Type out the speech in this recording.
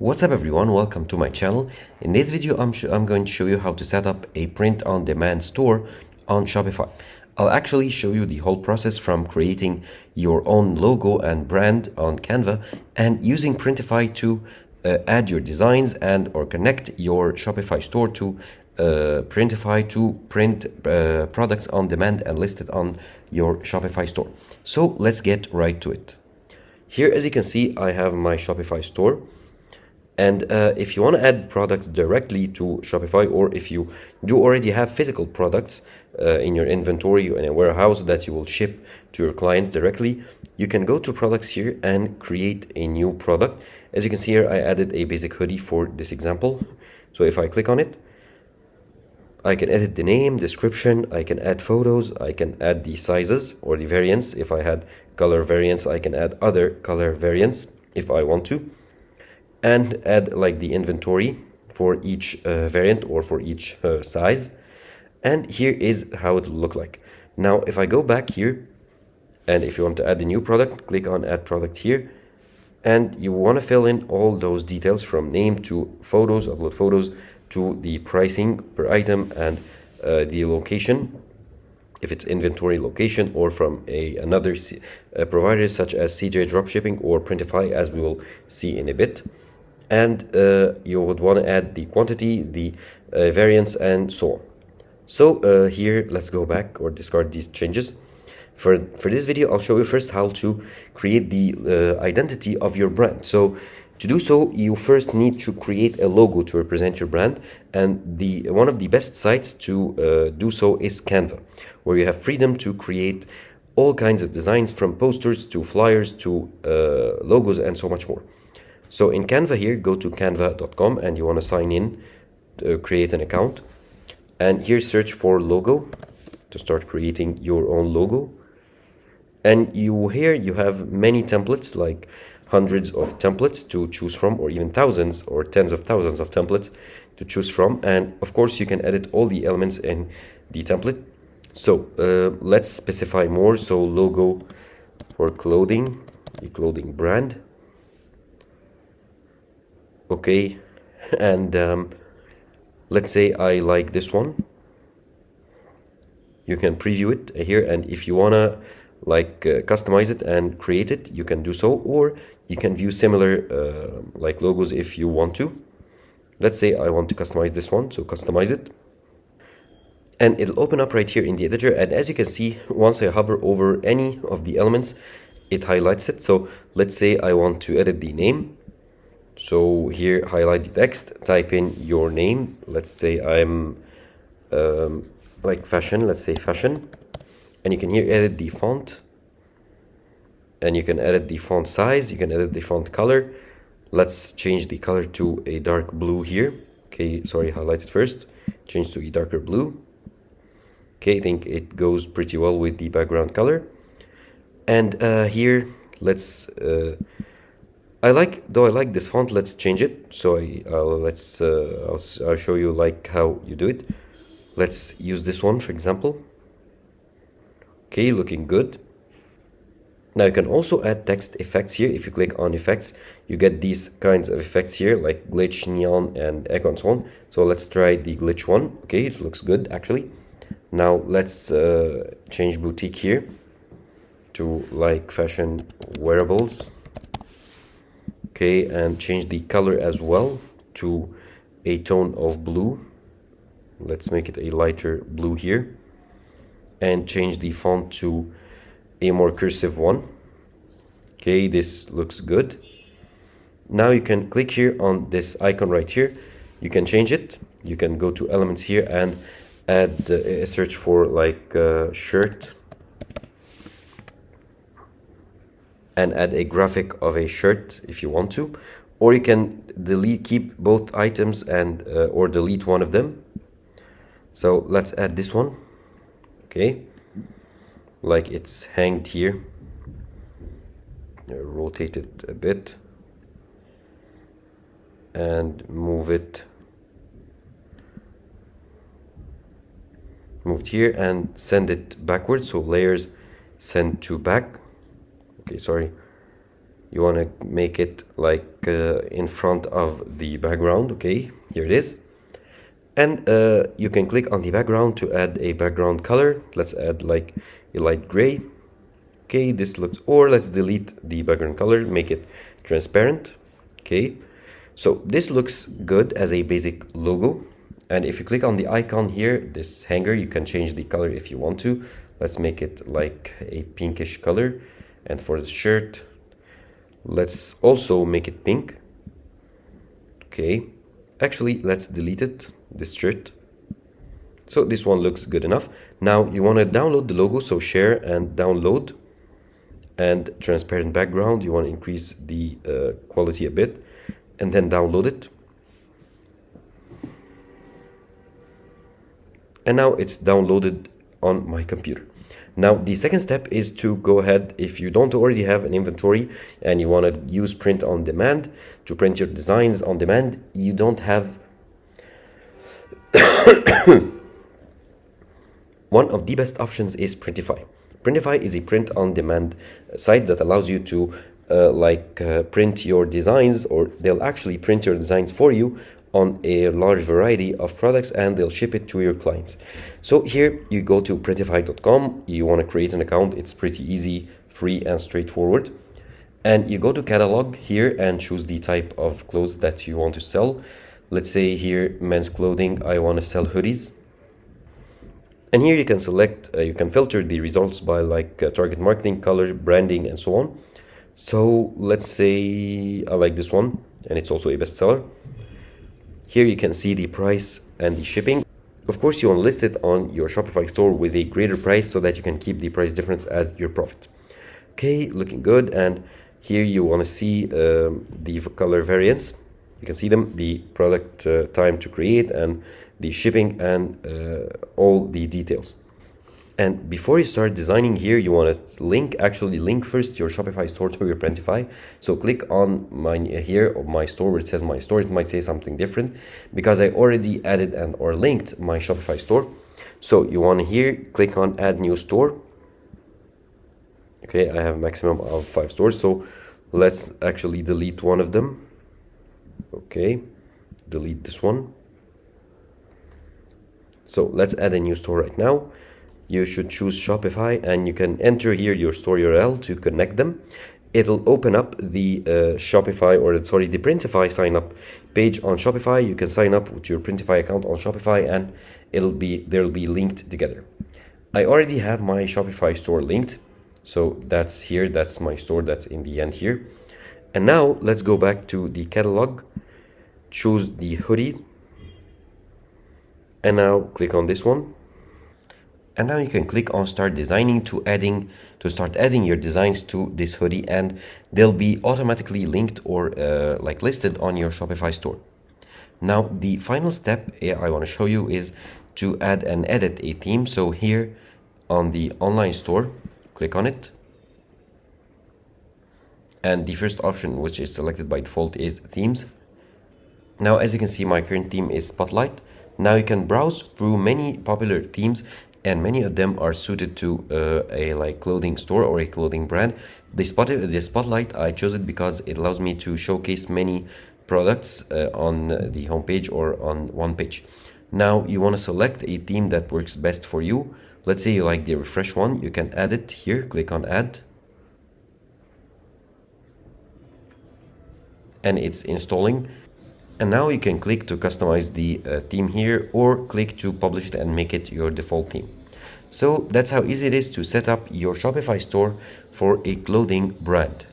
What's up everyone, welcome to my channel. In this video I'm going to show you how to set up a print-on-demand store on Shopify. I'll actually show you the whole process from creating your own logo and brand on Canva and using Printify to add your designs and or connect your Shopify store to Printify to print products on demand and list it on your Shopify store. So let's get right to it. Here, as you can see, I have my Shopify store. And if you want to add products directly to Shopify, or if you do already have physical products in your inventory in a warehouse that you will ship to your clients directly, you can go to products here and create a new product. As you can see here, I added a basic hoodie for this example. So if I click on it, I can edit the name, description, I can add photos, I can add the sizes or the variants. If I had color variants, I can add other color variants if I want to, and add like the inventory for each variant or for each size. And here is how it will look like. Now, if I go back here, and if you want to add a new product, click on add product here. And you want to fill in all those details from name to photos, upload photos, to the pricing per item and the location, if it's inventory location or from another provider such as CJ Dropshipping or Printify, as we will see in a bit. And you would want to add the quantity, the variance, and so on. So here, let's go back or discard these changes. For this video, I'll show you first how to create the identity of your brand. So to do so, you first need to create a logo to represent your brand. And one of the best sites to do so is Canva, where you have freedom to create all kinds of designs, from posters to flyers to logos and so much more. So in Canva here, go to canva.com and you want to sign in, create an account. And here search for logo to start creating your own logo. And here you have many templates, like hundreds of templates to choose from, or even thousands or tens of thousands of templates to choose from. And of course you can edit all the elements in the template. So let's specify more. So logo for clothing, the clothing brand. Okay, and let's say I like this one. You can preview it here, and if you wanna customize it and create it, you can do so, or you can view similar like logos if you want to. Let's say I want to customize this one, so customize it. And it'll open up right here in the editor, and as you can see, once I hover over any of the elements, it highlights it. So let's say I want to edit the name. So here, highlight the text, type in your name. Let's say I'm like fashion, let's say fashion. And you can here edit the font. And you can edit the font size, you can edit the font color. Let's change the color to a dark blue here. Okay, sorry, highlight it first. Change to a darker blue. Okay, I think it goes pretty well with the background color. And here, let's... I like this font. Let's change it. So I'll show you like how you do it. Let's use this one, for example. Okay, looking good. Now you can also add text effects here. If you click on effects, you get these kinds of effects here, like glitch, neon, and echo, and so on. So let's try the glitch one. Okay, it looks good actually. Now let's change boutique here to like fashion wearables. Okay, and change the color as well to a tone of blue. Let's make it a lighter blue here. And change the font to a more cursive one. Okay, this looks good. Now you can click here on this icon right here. You can change it. You can go to elements here and add a search for like shirt. And add a graphic of a shirt if you want to, or you can keep both items and or delete one of them. So let's add this one. Okay, like it's hanged here. Rotate it a bit and move it here and send it backwards. So layers, send to back. Okay, sorry. You want to make it like in front of the background. Okay, here it is. And you can click on the background to add a background color. Let's add like a light gray. Okay, this looks, or let's delete the background color, make it transparent. Okay, so this looks good as a basic logo. And if you click on the icon here, this hanger, you can change the color if you want to. Let's make it like a pinkish color. And for the shirt, let's also make it pink. Okay, actually, let's delete it, this shirt. So this one looks good enough. Now you want to download the logo, so share and download. And transparent background, you want to increase the quality a bit, and then download it. And now it's downloaded on my computer. Now the second step is to go ahead, if you don't already have an inventory and you want to use print on demand to print your designs on demand, you don't have one of the best options is Printify. Printify is a print-on-demand site that allows you to print your designs, or they'll actually print your designs for you on a large variety of products, and they'll ship it to your clients. So here you go to printify.com, you want to create an account. It's pretty easy, free and straightforward. And you go to catalog here and choose the type of clothes that you want to sell. Let's say here, men's clothing, I want to sell hoodies. And here you can select, you can filter the results by target marketing, color, branding, and so on. So let's say I like this one, and it's also a bestseller. Here you can see the price and the shipping. Of course, you want to list it on your Shopify store with a greater price so that you can keep the price difference as your profit. Okay, looking good. And here you want to see the color variants. You can see them, the product time to create, and the shipping, and all the details. And before you start designing here, you want to link first your Shopify store to your Printify. So click on my store where it says my store. It might say something different because I already added or linked my Shopify store. So you want to here click on add new store. Okay, I have a maximum of 5 stores, so let's actually delete one of them. Okay, delete this one. So let's add a new store right now. You should choose Shopify, and you can enter here your store URL to connect them. It'll open up the the Printify sign up page on Shopify. You can sign up with your Printify account on Shopify, and they'll be linked together. I already have my Shopify store linked. So that's here, that's my store, that's in the end here. And now let's go back to the catalog, choose the hoodie, and now click on this one. And now you can click on start designing to start adding your designs to this hoodie, and they'll be automatically linked or listed on your Shopify store. Now the final step I want to show you is to add and edit a theme. So here on the online store, click on it. And the first option, which is selected by default, is themes. Now, as you can see, my current theme is Spotlight. Now you can browse through many popular themes, and many of them are suited to a clothing store or a clothing brand. The Spotlight, I chose it because it allows me to showcase many products on the homepage or on one page. Now you want to select a theme that works best for you. Let's say you like the refresh one. You can add it here. Click on add. And it's installing. And now you can click to customize the theme here, or click to publish it and make it your default theme. So that's how easy it is to set up your Shopify store for a clothing brand.